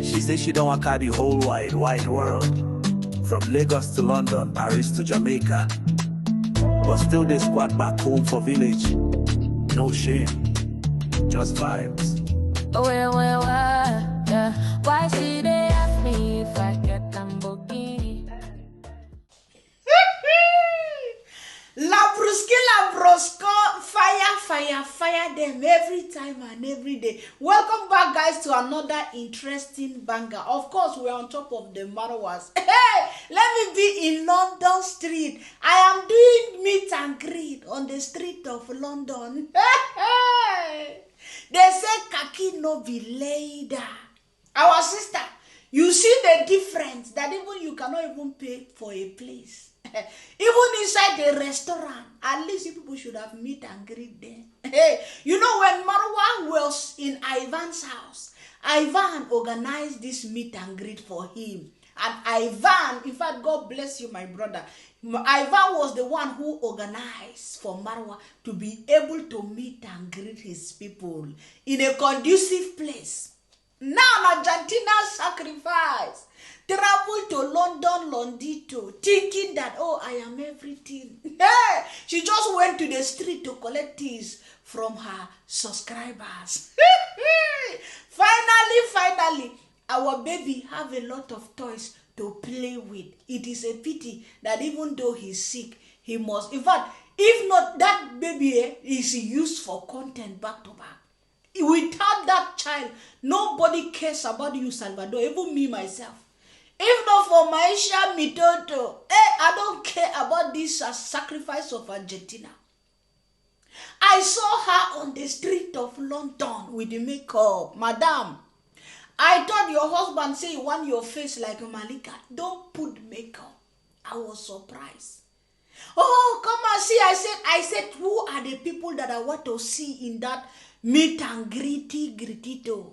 She say she don't want to carry the whole wide world. From Lagos to London, Paris to Jamaica. But still they squat back home for village. No shame, just vibes. Yeah. Why she they ask me if I get Lamborghini? Labrosco, fire them every time and every day. Welcome back, guys, to another interesting banger. Of course, we're on top of the Marwas. Hey, let me be in London street. I am doing meet and greet on the street of London. Hey. They say khaki no be later. Our sister, you see the difference that even you cannot even pay for a place. Even inside the restaurant, at least you people should have meet and greet there. Hey, you know when Marwa was in Ivan's house, Ivan organized this meet and greet for him. And Ivan, in fact, God bless you, my brother. Ivan was the one who organized for Marwa to be able to meet and greet his people in a conducive place. Now, Argentina sacrifice. Travel to London, Londito, thinking that, oh, I am everything. Hey, she just went to the street to collect things from her subscribers. Finally, our baby have a lot of toys to play with. It is a pity that even though he's sick, he must. In fact, if not, that baby is used for content back to back. Without that child, nobody cares about you, Salvador, even me, myself. If not for Maisha Mitoto, I don't care about this sacrifice of Argentina. I saw her on the street of London with the makeup. Madam, I thought your husband say you want your face like Malika. Don't put makeup. I was surprised. Oh, come and see. I said, who are the people that I want to see in that meet and greetito?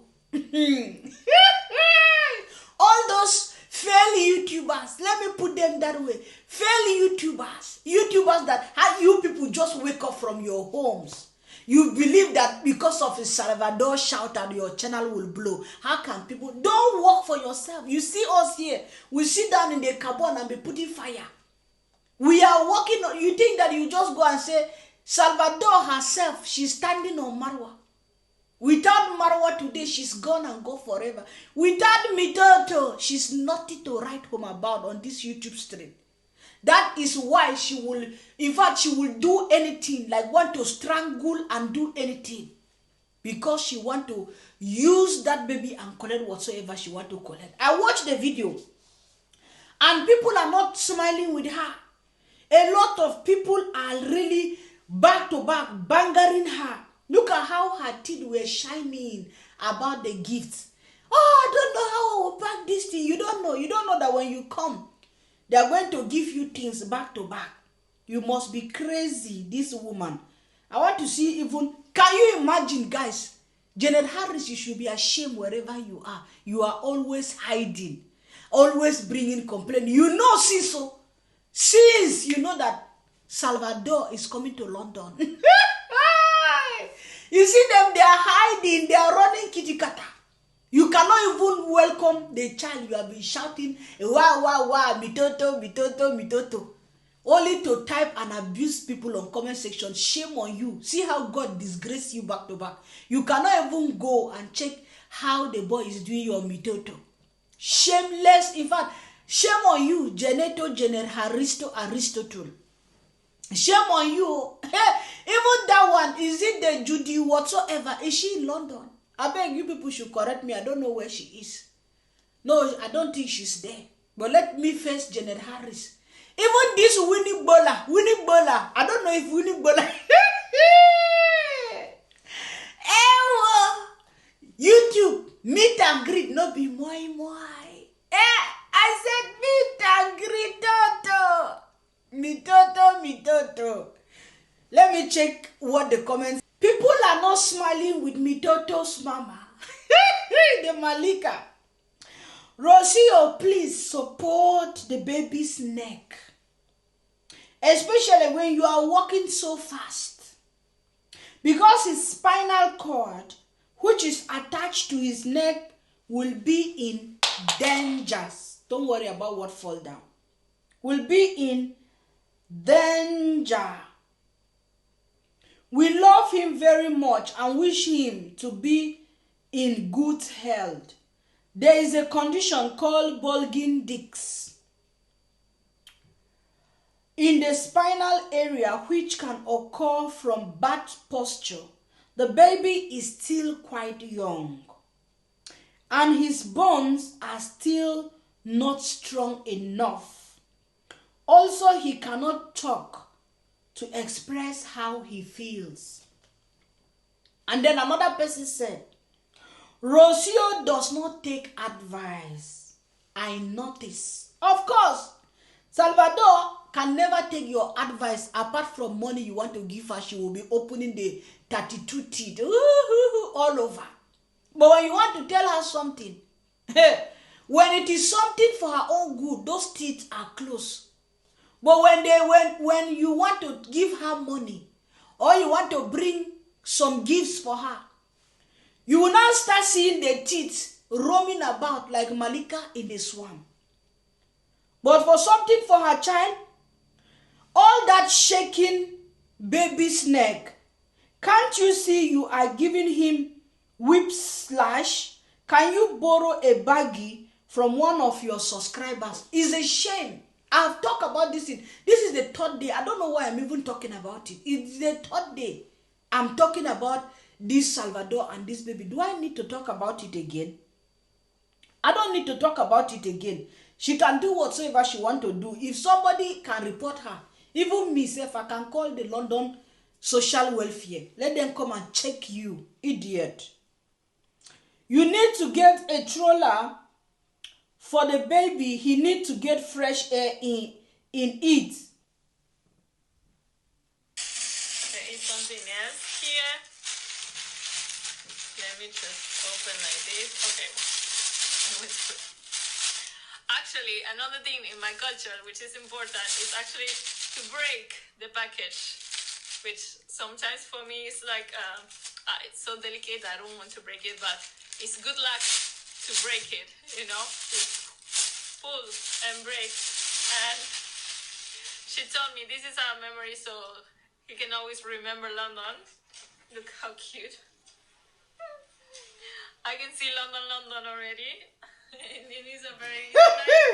All those fail YouTubers, let me put them that way. Fail YouTubers that have you people just wake up from your homes. You believe that because of a Salvador shout out, your channel will blow. How can people? Don't work for yourself. You see us here. We sit down in the carbon and be putting fire. We are working on. You think that you just go and say, Salvador herself, she's standing on Marwa. Without Marwa today, she's gone and go forever. Without Mitoto, she's nothing to write home about on this YouTube stream. That is why she will, in fact, she will do anything, like want to strangle and do anything. Because she want to use that baby and collect whatsoever she want to collect. I watched the video, and people are not smiling with her. A lot of people are really back to back, bangering her. Look at how her teeth were shining about the gifts. Oh, I don't know how I will pack this thing. You don't know. You don't know that when you come, they are going to give you things back to back. You must be crazy, this woman. I want to see even, can you imagine, guys? Janet Harris, you should be ashamed wherever you are. You are always hiding, always bringing complaint. You know, Ciso, since you know that Salvador is coming to London. You see them, they are hiding, they are running kitty kata. You cannot even welcome the child. You have been shouting, wah, mitoto. Only to type and abuse people on comment section. Shame on you. See how God disgraced you back to back. You cannot even go and check how the boy is doing your mitoto. Shameless. In fact, shame on you, Aristotle. Shame on you. Even that one, is it the Judy whatsoever? Is she in London? I beg you people should correct me. I don't know where she is. No, I don't think she's there. But let me face Janet Harris. Even this Winnie Bola. I don't know if Winnie Bola. YouTube, meet and greet, no be moi. I said meet and greet, Toto. Mitoto. Let me check what the comments. People are not smiling with Mitoto's mama. The Malika. Rocio, please support the baby's neck. Especially when you are walking so fast. Because his spinal cord, which is attached to his neck, will be in dangers. Don't worry about what fall down. Will be in danger. We love him very much and wish him to be in good health. There is a condition called bulging discs in the spinal area which can occur from bad posture. The baby is still quite young and his bones are still not strong enough. Also, he cannot talk to express how he feels. And then another person said, Rocio does not take advice. I notice. Of course, Salvador can never take your advice apart from money you want to give her. She will be opening the 32 teeth all over. But when you want to tell her something, when it is something for her own good, those teeth are closed. But when you want to give her money or you want to bring some gifts for her, you will now start seeing the teeth roaming about like Malika in the swamp. But for something for her child, all that shaking baby's neck, can't you see you are giving him whip slash? Can you borrow a baggie from one of your subscribers? It's a shame. I've talked about this. This is the third day. I don't know why I'm even talking about it. It's the third day I'm talking about this Salvador and this baby. Do I need to talk about it again? I don't need to talk about it again. She can do whatsoever she wants to do. If somebody can report her, even myself, I can call the London social welfare. Let them come and check you, idiot. You need to get a stroller for the baby. He needs to get fresh air in it. There is something else here. Let me just open like this. Okay. Actually, another thing in my culture which is important is actually to break the package, which sometimes for me is like it's so delicate, I don't want to break it, but it's good luck to break it, you know, to pull and break. And she told me this is our memory, so you can always remember London. Look how cute. I can see London already. It is a very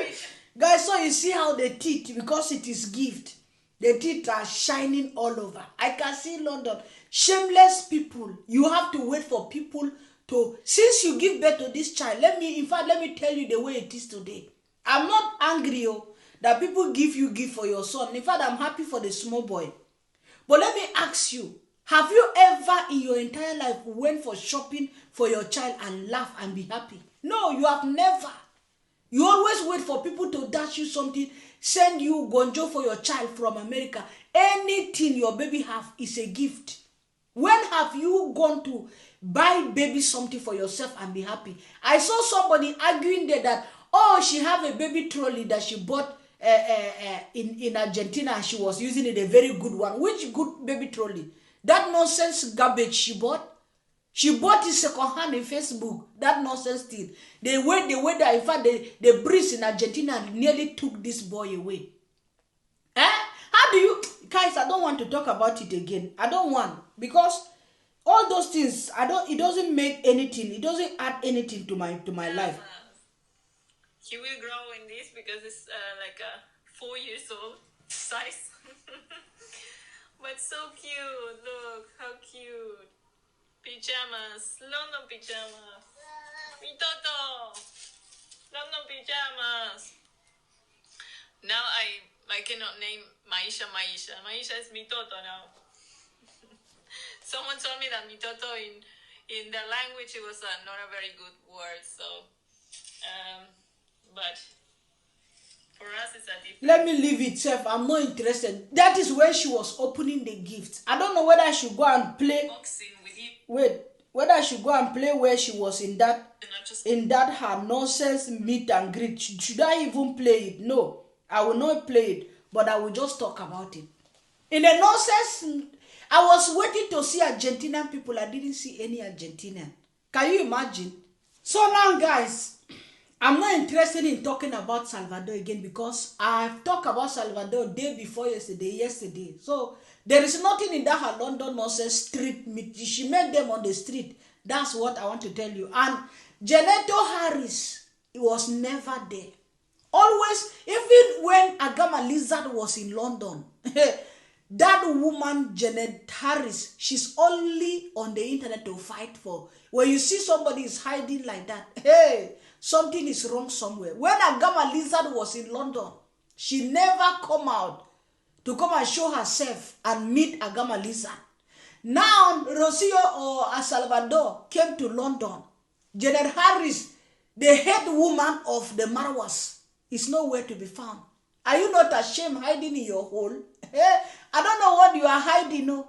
nice. Guys, so you see how the teeth, because it is gift, the teeth are shining all over. I can see London. Shameless people. You have to wait for people to, since you give birth to this child, let me tell you the way it is today. I'm not angry that people give you gift for your son. In fact, I'm happy for the small boy. But let me ask you, have you ever in your entire life went for shopping for your child and laugh and be happy? No, you have never. You always wait for people to dash you something, send you gonjo for your child from America. Anything your baby have is a gift. When have you gone to buy baby something for yourself and be happy? I saw somebody arguing there that, oh, she have a baby trolley that she bought in Argentina and she was using it, a very good one. Which good baby trolley? That nonsense garbage she bought? She bought it secondhand in Facebook. That nonsense thing. The way that, in fact, the breeze in Argentina nearly took this boy away. How do you... Guys, I don't want to talk about it again. I don't want. Because all those things, it doesn't make anything. It doesn't add anything to my life. He will grow in this because it's like a 4 years old size. But so cute. Look, how cute. Pajamas, London pajamas. Mi Toto, London pajamas. Now I cannot name Maisha. Maisha is Mi Toto now. Someone told me that Mi Toto in their language it was not a very good word. So, but for us it's a different. Let me leave it safe. I'm not interested. That is where she was opening the gift. I don't know whether I should go and play. Boxing with it. Wait, whether I should go and play where she was in that her nonsense meet and greet. Should I even play it? No, I will not play it, but I will just talk about it. In the nonsense, I was waiting to see Argentinian people. I didn't see any Argentinian. Can you imagine? So now, guys, I'm not interested in talking about Salvador again because I've talked about Salvador day before yesterday. So there is nothing in that her London nonsense street meet. She met them on the street. That's what I want to tell you. And Janeto Harris was never there. Always, even when Agama Lizard was in London, that woman, Janet Harris, she's only on the internet to fight for. When you see somebody is hiding like that, hey, something is wrong somewhere. When Agama Lizard was in London, she never come out to come and show herself and meet Agama Lizard. Now, Rocio or Salvador came to London. Janet Harris, the head woman of the Marwas, is nowhere to be found. Are you not ashamed hiding in your hole? I don't know what you are hiding. No.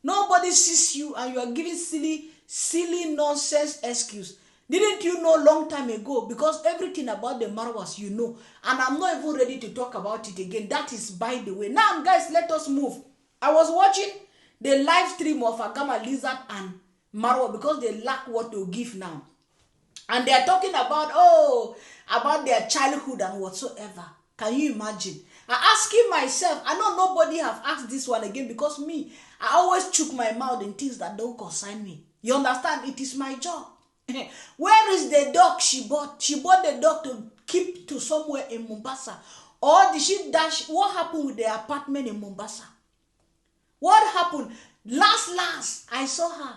Nobody sees you and you are giving silly nonsense excuse. Didn't you know long time ago? Because everything about the Marwas you know. And I'm not even ready to talk about it again. That is by the way. Now guys, let us move. I was watching the live stream of Agama Lizard and Marwa because they lack what to give now. And they are talking about their childhood and whatsoever. Can you imagine? I'm asking myself, I know nobody have asked this one again because me, I always chook my mouth in things that don't concern me. You understand? It is my job. Where is the dog she bought? She bought the dog to keep to somewhere in Mombasa. Or did she dash? What happened with the apartment in Mombasa? What happened? Last, I saw her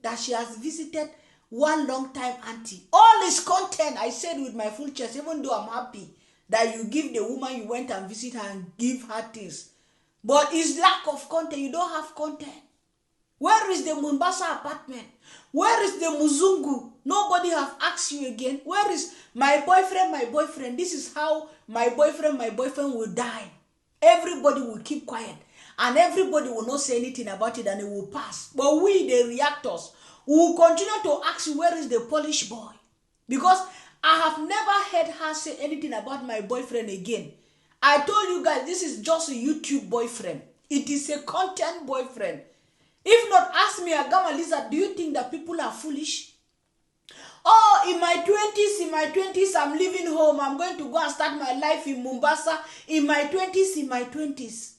that she has visited one long time auntie. All is content, I said with my full chest, even though I'm happy that you give the woman you went and visit her and give her things. But it's lack of content. You don't have content. Where is the Mombasa apartment? Where is the Muzungu? Nobody have asked you again. Where is my boyfriend? This is how my boyfriend will die. Everybody will keep quiet. And everybody will not say anything about it and it will pass. But we, the reactors, will continue to ask you, where is the Polish boy? Because I have never heard her say anything about my boyfriend again. I told you guys, this is just a YouTube boyfriend. It is a content boyfriend. If not, ask me, Agama Lisa, do you think that people are foolish? Oh, in my 20s, I'm leaving home. I'm going to go and start my life in Mombasa. In my 20s.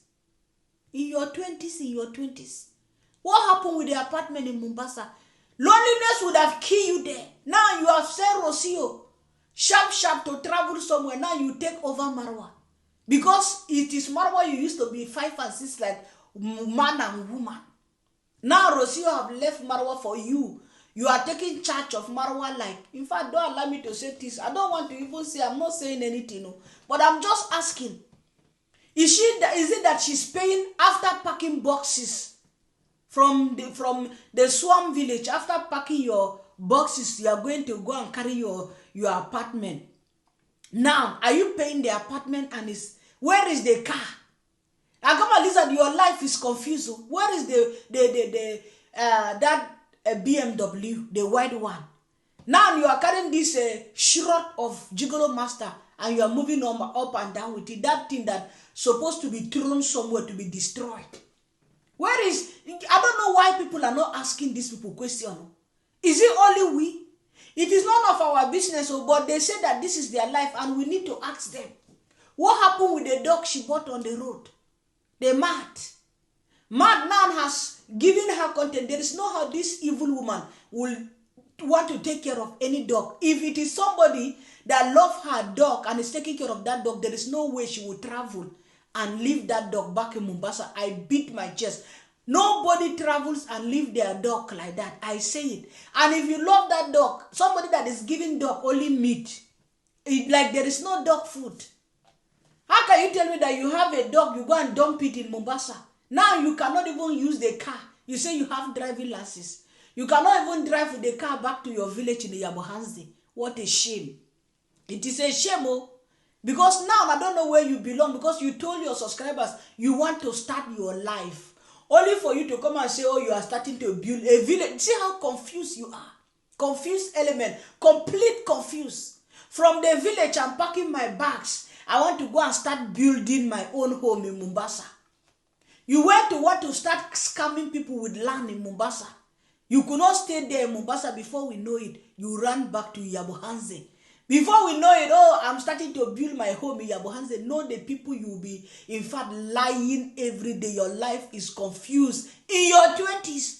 In your 20s. What happened with the apartment in Mombasa? Loneliness would have killed you there. Now you have sent Rocio sharp to travel somewhere. Now you take over Marwa. Because it is Marwa you used to be 5 and 6 like man and woman. Now Rocio have left Marwa for you. You are taking charge of Marwa like. In fact, don't allow me to say this. I don't want to even say, I'm not saying anything. No. But I'm just asking. Is it that she's paying after packing boxes from the Swamp village? After packing your boxes, you are going to go and carry your apartment. Now, are you paying the apartment and where is the car? Agama Lizard, your life is confused. Where is that BMW, the white one? Now you are carrying this shroud of Gigolo Master and you are moving up and down with it. That thing that supposed to be thrown somewhere to be destroyed. Where is, I don't know why people are not asking these people questions. Is it only we? It is none of our business, but they say that this is their life and we need to ask them. What happened with the dog she bought on the road? The mad now has given her content. There is no how this evil woman will want to take care of any dog. If it is somebody that loves her dog and is taking care of that dog, there is no way she will travel and leave that dog back in Mombasa. I beat my chest. Nobody travels and leave their dog like that. I say it. And if you love that dog, somebody that is giving dog only meat, like there is no dog food. How can you tell me that you have a dog, you go and dump it in Mombasa? Now you cannot even use the car. You say you have driving license. You cannot even drive with the car back to your village in the Yabohanzi. What a shame. It is a shame, oh. Because now I don't know where you belong because you told your subscribers you want to start your life. Only for you to come and say, oh, you are starting to build a village. See how confused you are. Confused element. Complete confused. From the village, I'm packing my bags. I want to go and start building my own home in Mombasa. You want to start scamming people with land in Mombasa. You could not stay there in Mombasa. Before we know it, you ran back to Yabohanze. Before we know it, oh, I'm starting to build my home in Yabohanze. Know the people you will be, in fact, lying every day. Your life is confused in your 20s.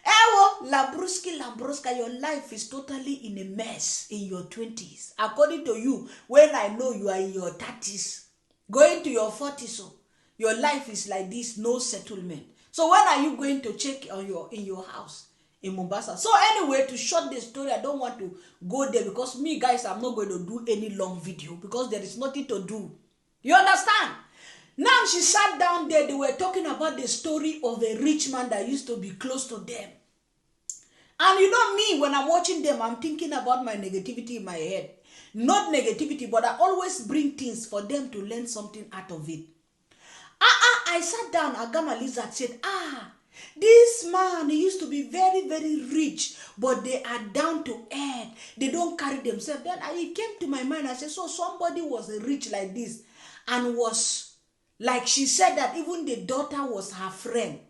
Ewo, Lambruska, your life is totally in a mess in your 20s. According to you, when I know you are in your 30s, going to your 40s, so your life is like this, no settlement. So when are you going to check on in your house in Mombasa? So anyway, to short the story, I don't want to go there because me, guys, I'm not going to do any long video because there is nothing to do. You understand? Now she sat down there, they were talking about the story of a rich man that used to be close to them. And you know me, when I'm watching them, I'm thinking about my negativity in my head. Not negativity, but I always bring things for them to learn something out of it. I sat down, Agama Lizard said, this man, he used to be very, very rich, but they are down to earth. They don't carry themselves. Then it came to my mind, I said, so somebody was rich like this and was, like she said that even the daughter was her friend.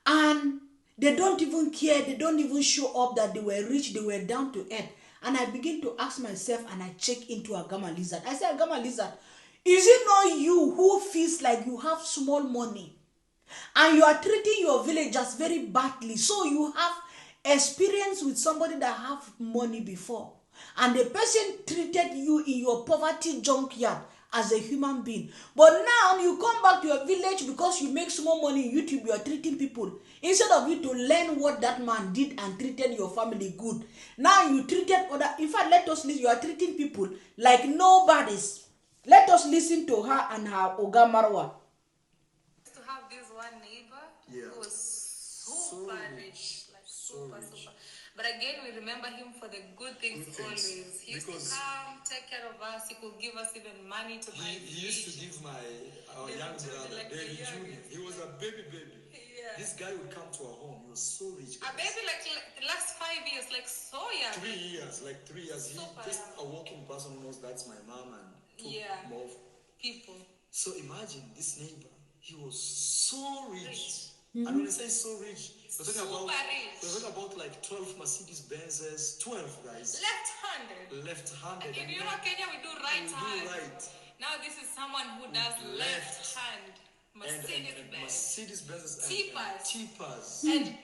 And they don't even care, they don't even show up that they were rich, they were down to earth. And I begin to ask myself and I check into Agama Lizard. I said, Agama Lizard, is it not you who feels like you have small money and you are treating your villagers very badly? So you have experience with somebody that have money before and the person treated you in your poverty junkyard as a human being. But now you come back to your village because you make small money in YouTube, you are treating people. Instead of you to learn what that man did and treated your family good, now you treated other. In fact, let us listen, you are treating people like nobodies. Let us listen to her and her Oga Marwa. To have this one neighbor who was super rich, like super. But again, we remember him for the good things always. He used to come, take care of us. He could give us even money to buy. He used to give our young brother, like David Jr. He was a baby. Yeah. This guy would come to our home. He was so rich. A baby, like the last 5 years, like so young. 3 years, like 3 years. He just a walking person who knows that's my mom and two more people. So imagine this neighbor. He was so rich. And when I say so rich, we're talking about like 12 Mercedes Benzes, 12 guys. Left-handed. In Europe, Kenya, we do right hand. Now this is someone who does left hand. Mercedes Benzes. Tipas. And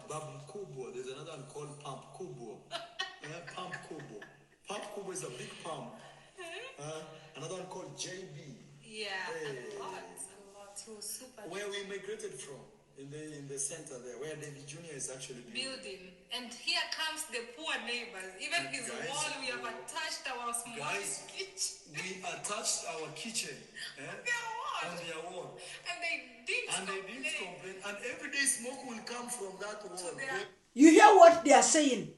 Bab Kubo. There's another one called Pump Kubo. Pump Kubo. Pump Kubo is a big pump. Another one called JB. Yeah, a lot. He was super. Where we migrated from, in the center there, where David Jr. is actually building. And here comes the poor neighbors. Even his wall, we have attached our small kitchen. We attached our kitchen on their wall. And they didn't complain. And every day smoke will come from that wall. You hear what they are saying?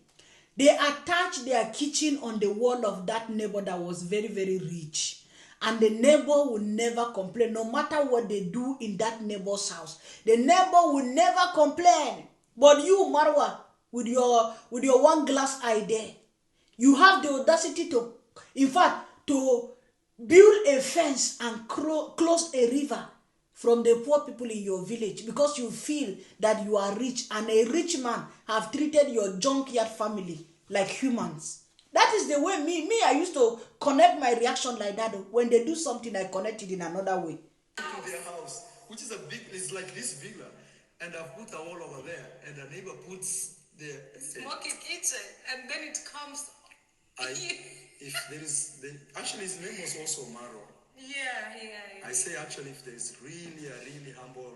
They attached their kitchen on the wall of that neighbor that was very, very rich. And the neighbor will never complain, no matter what they do in that neighbor's house. The neighbor will never complain. But you, Marwa, with your one glass eye there, you have the audacity to, in fact, to build a fence and close a river from the poor people in your village because you feel that you are rich and a rich man have treated your junkyard family like humans. That is the way I used to connect my reaction like that. When they do something, I connect it in another way. To their house, which is it's like this villa, and I've put a wall over there, and the neighbor puts the smoky kitchen, and then it comes. If there is, actually his name was also Maro. Yeah. I say actually, if there is really a really humble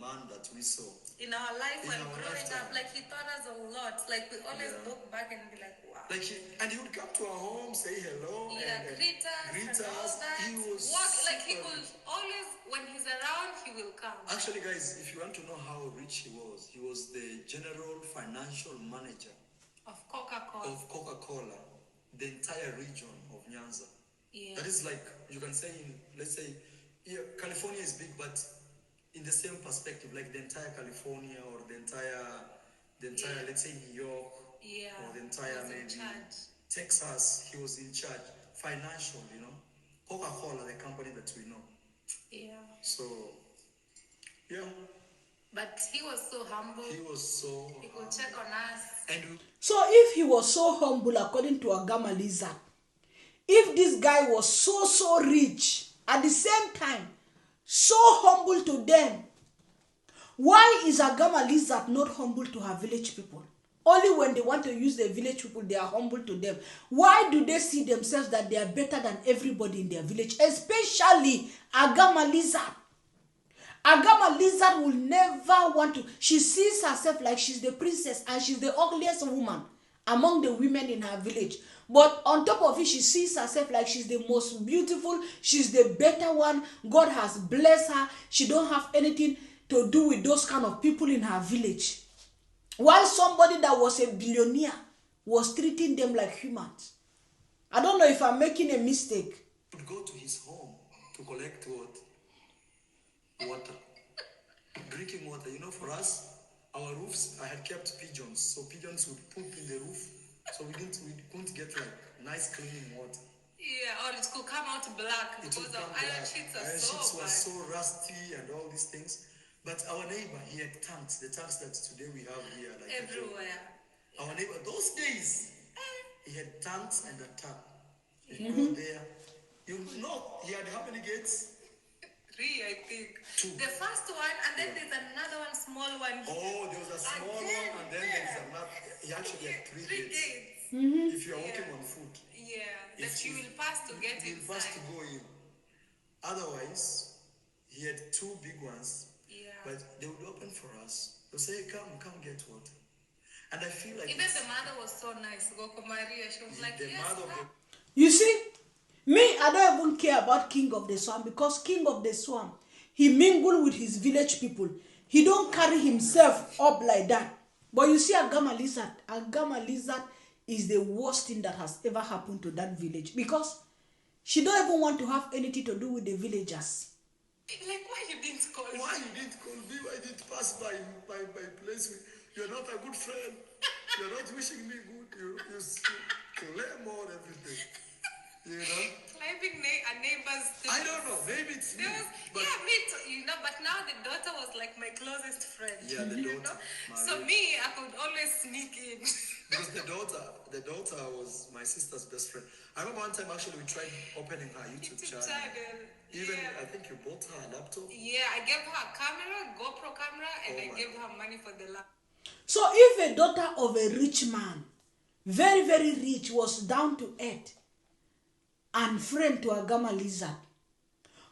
man that we saw in our life when growing up, like he taught us a lot. Like we always look back and be like, wow. Like and he would come to our home, say hello, and greet us. He was he could always, when he's around, he will come. Actually, guys, if you want to know how rich he was the general financial manager of Coca-Cola, the entire region of Nyanza. Yeah. That is like, you can say, let's say, California is big, but in the same perspective, like the entire California or the entire, let's say, New York, or the entire maybe Texas, he was in charge. Financial, Coca-Cola, the company that we know. Yeah. So, Yeah. But he was so humble. He was so. He could check on us. And So if he was so humble according to Agama Lizard, if this guy was so rich, at the same time, so humble to them, why is Agama Lizard not humble to her village people? Only when they want to use the village people, they are humble to them. Why do they see themselves that they are better than everybody in their village? Especially Agama Lizard. Agama Lizard will never want to. She sees herself like she's the princess and she's the ugliest woman among the women in her village. But on top of it, she sees herself like she's the most beautiful. She's the better one. God has blessed her. She don't have anything to do with those kind of people in her village. While somebody that was a billionaire was treating them like humans. I don't know if I'm making a mistake. would go to his home to collect what? Water. Drinking water. You know, for us, our roofs, I had kept pigeons. So pigeons would poop in the roof. So we couldn't get like nice clean water. Yeah, or it could come out black because our iron sheets are so sheets were bad. so rusty and all these things. But our neighbor, he had tanks. The tanks that today we have here. Like Everywhere. Our neighbor, those days, he had tanks and a tap. You go there. You know, he had how many gates? 3, I think. 2. The first one, and then there's another one, small one. Oh, there was a small one, and then there's another. He actually had 3 3 gates. gates. If you are walking on foot, Yeah, that you will pass to get you will pass to inside. go in. Otherwise, he had 2 big ones, Yeah. but they would open for us. They'll say, come get water. And I feel like Even the mother was so nice. Goko Maria, she was like, the yes, mother of ma'am. You see, me, I don't even care about King of the Swamp because King of the Swamp, he mingle with his village people. He don't carry himself up like that. But you see Agama Lizard is the worst thing that has ever happened to that village because she don't even want to have anything to do with the villagers. Like, why you didn't call me? Why you didn't call me? Why did you pass by my place? You're not a good friend. You're not wishing me good. You claim all everything. You know? Climbing a neighbor's thing. I don't know. Maybe it's me. But Yeah, me too, you know, but now the daughter was like my closest friend. Yeah, the you daughter, know? Maria. So me, I could always sneak in. because the daughter was my sister's best friend. I remember one time actually we tried opening her YouTube channel. Even Yeah. I think you bought her a laptop. Yeah, I gave her a camera, GoPro camera, and Oh I my gave her money for the laptop. So if a daughter of a rich man, very, very rich, was down to earth and friend to Agama Lizard,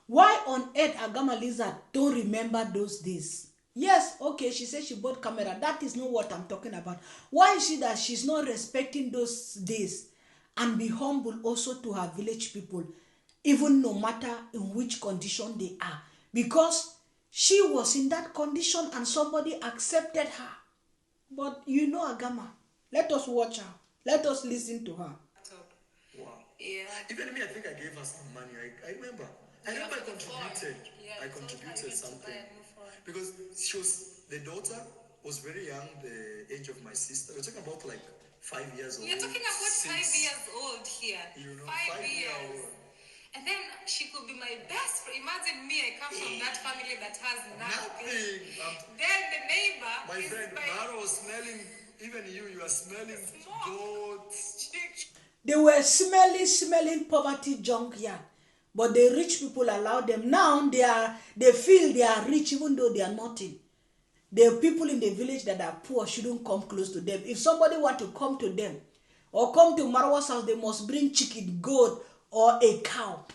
why on earth Agama Lizard don't remember those days? Yes, okay, she said she bought camera. That is not what I'm talking about. Why is it that she's not respecting those days and be humble also to her village people, even no matter in which condition they are? Because she was in that condition and somebody accepted her. But you know Agama, let us watch her. Let us listen to her. Wow. Yeah. Even me, I think I gave her some money. I remember. I remember I contributed. Yeah, I I told her contributed you need to something. buy a new phone. Because the daughter was very young, the age of my sister. We're talking about like 5 years old. We're talking about 6. 5 years old here. You know, 5 5 years. years old. And then she could be my best friend. Imagine me, I come from that family that has nothing. Nothing. Then the neighbor My is friend, my Mara was smelling, even you are smelling goats. chick. They were smelling poverty junkyard. But the rich people allow them. Now they feel they are rich even though they are nothing. The people in the village that are poor shouldn't come close to them. If somebody want to come to them or come to Marwa's house, they must bring chicken, goat, or a cow.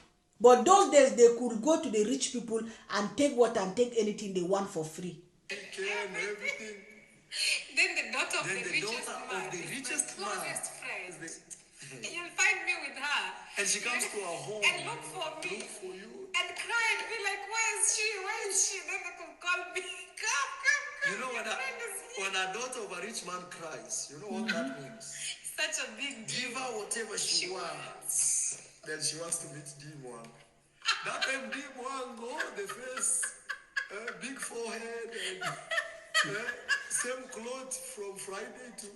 But those days they could go to the rich people and take what and take anything they want for free. And everything. Then the daughter of Then the the richest daughter man of the is richest my man. closest friend. Is You'll find me with her. And she comes to our home. And look for me. Look for you. And cry and be like, where is she? Where is she? Then they could call me. Come. You know Your when friend is here. when a daughter of a rich man cries, you know what that means? Such a big deal. Give her whatever she wants. Then she wants to meet D1. That time D1, go the face, big forehead, and same clothes from Friday to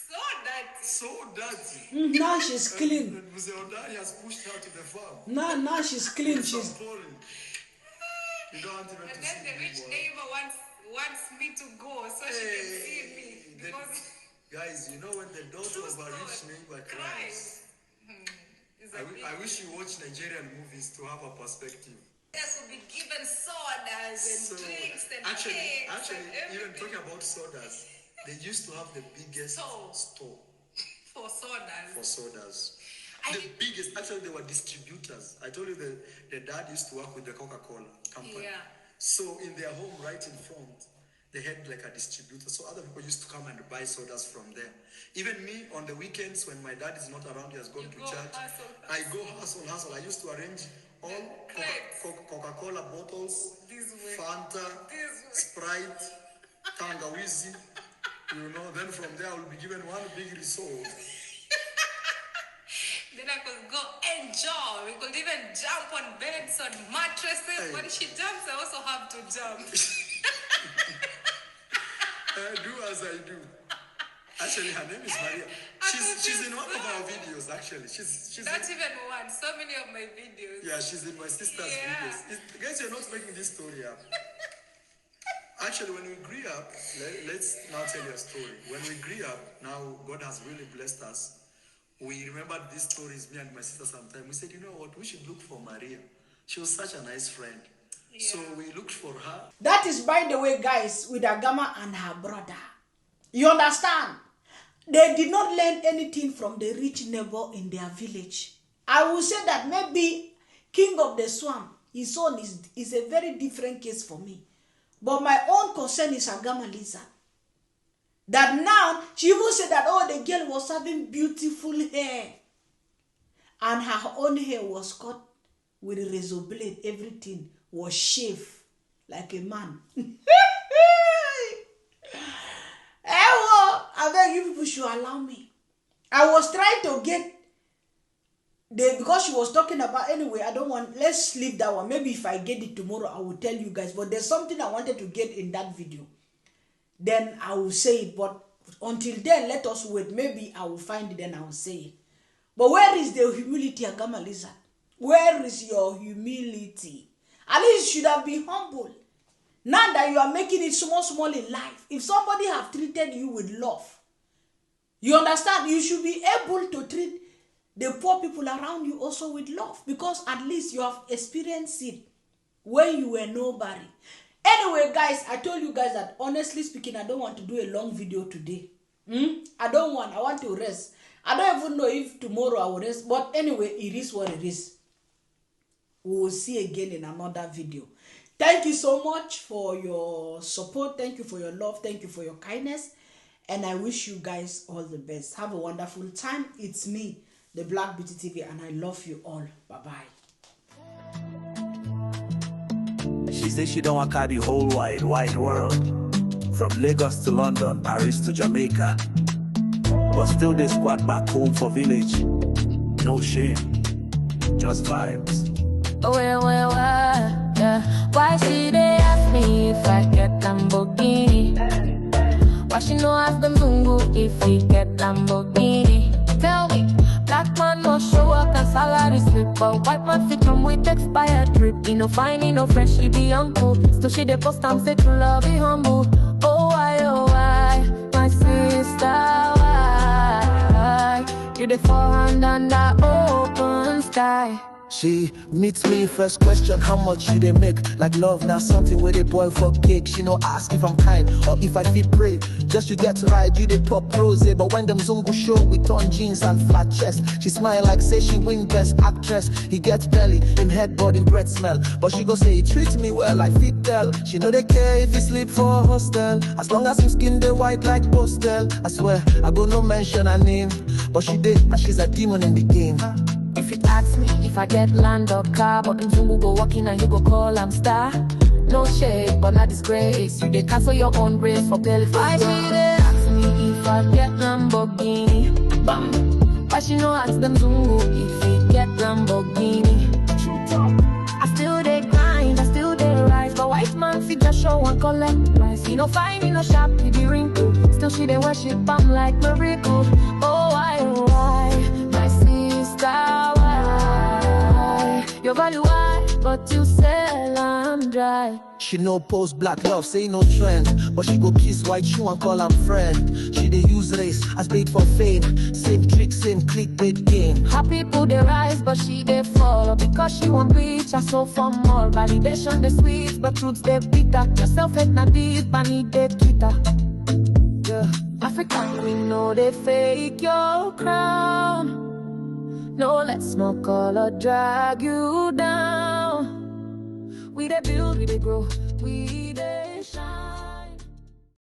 So dirty. so dirty. Now she's clean. Mzee Ondani has pushed her to the farm. Now she's clean. With some She's porridge. You don't want even And to then see the rich people. neighbor wants me to go so she can see me. Because Guys, you know when the daughter true of a rich story. neighbor Cries. cries. It's a big I wish you watch Nigerian movies to have a perspective. They could be given sodas and drinks and cakes Actually, and even everything talking about sodas, they used to have the biggest store for sodas. for sodas. I The think- biggest, actually, they were distributors. I told you the dad used to work with the Coca-Cola company. Yeah. So in their home, right in front, they had like a distributor. So other people used to come and buy sodas from there. Even me, on the weekends, when my dad is not around, he has gone to go church. hustle. I go hustle. I used to arrange all Coca-Cola bottles, This way. Fanta, This way. Sprite, Tangawizi. You know, then from there I will be given one big resource. Then I could go enjoy. We could even jump on beds, on mattresses. Hey. When she jumps, I also have to jump. Do as I do. Actually, her name is Maria. She's in one of our videos. Actually, she's Not in, even one. So many of my videos. yeah, she's in my sister's Yeah. videos. Guys, you're not making this story up. Actually, when we grew up, let's now tell you a story. When we grew up, now God has really blessed us. We remembered these stories, me and my sister, sometimes. We said, you know what, we should look for Maria. She was such a nice friend. So we looked for her. That is, by the way, guys, with Agama and her brother. You understand? They did not learn anything from the rich neighbor in their village. I will say that maybe King of the Swamp, his own is a very different case for me. But my own concern is Agama Lisa. That now, she even said that, oh, the girl was having beautiful hair. And her own hair was cut with a razor blade. Everything was shaved like a man. I beg you people should allow me. I was trying to get because she was talking about, anyway, I don't want, let's leave that one. Maybe if I get it tomorrow, I will tell you guys. But there's something I wanted to get in that video. Then I will say it. But until then, let us wait. Maybe I will find it, then I will say it. But where is the humility, Agama Lizard? Where is your humility? At least you should have been humble. Now that you are making it small in life, if somebody have treated you with love, you understand, you should be able to treat the poor people around you also with love, because at least you have experienced it when you were nobody. Anyway, guys, I told you guys that honestly speaking, I don't want to do a long video today. I want to rest. I don't even know if tomorrow I will rest, but anyway, it is what it is. We will see again in another video. Thank you so much for your support. Thank you for your love. Thank you for your kindness. And I wish you guys all the best. Have a wonderful time. It's me, the Black BBTV, and I love you all. Bye-bye. She says she don't want to the whole wide world. From Lagos to London, Paris to Jamaica. But still they squat back home for village. No shame, just vibes. Yeah. Why she they ask me if I get Lamborghini? Why she know ask them Zungu if he get Lamborghini? Tell me, black man must show up and salary slip, but white man fit come with expired drip. He no fine, he no fresh, he be uncle. Still she dey post and say to love, be humble. Oh why, my sister, why? You the forehand under open sky. She meets me, first question, how much you they make? Like love, now something where they boil for cake. She no ask if I'm kind or if I feel brave. Just you get to ride, you they pop rose. But when them Zungu show with torn jeans and flat chest, she smile like say she win best actress. He gets belly, him head, body, breath smell. But she go say he treats me well, I fit tell. She know they care if he sleep for a hostel, as long as him skin they white like postel. I swear, I go no mention her name, but she did, and she's a demon in the game. If you ask me if I get land or car, but Zungu go walking and you go call I'm star. No shade, but not disgrace. You they cancel your own race for belly for why she they ask me if I get Lamborghini? Bam. Why she no ask them Zungu if he get Lamborghini? I still they grind, I still they rise, but white man fit just show and collect price. He no fine, he no sharp, he be wrinkle. Still she they worship I'm like miracle. Oh why, my sister, why? Your value why, but you sell and dry. She no post black love, say no trend, but she go kiss white shoe and call am friend. She dey use race as bait for fame, same trick, same clickbait game. Her people they rise, but she they fall because she won't reach her soul for more. Validation they sweet, but truths they bitter. Yourself hate na deep, and need they Twitter. Yeah. African queen, no they fake your crown. No, let's not call or drag you down. We dey build, we dey grow, we dey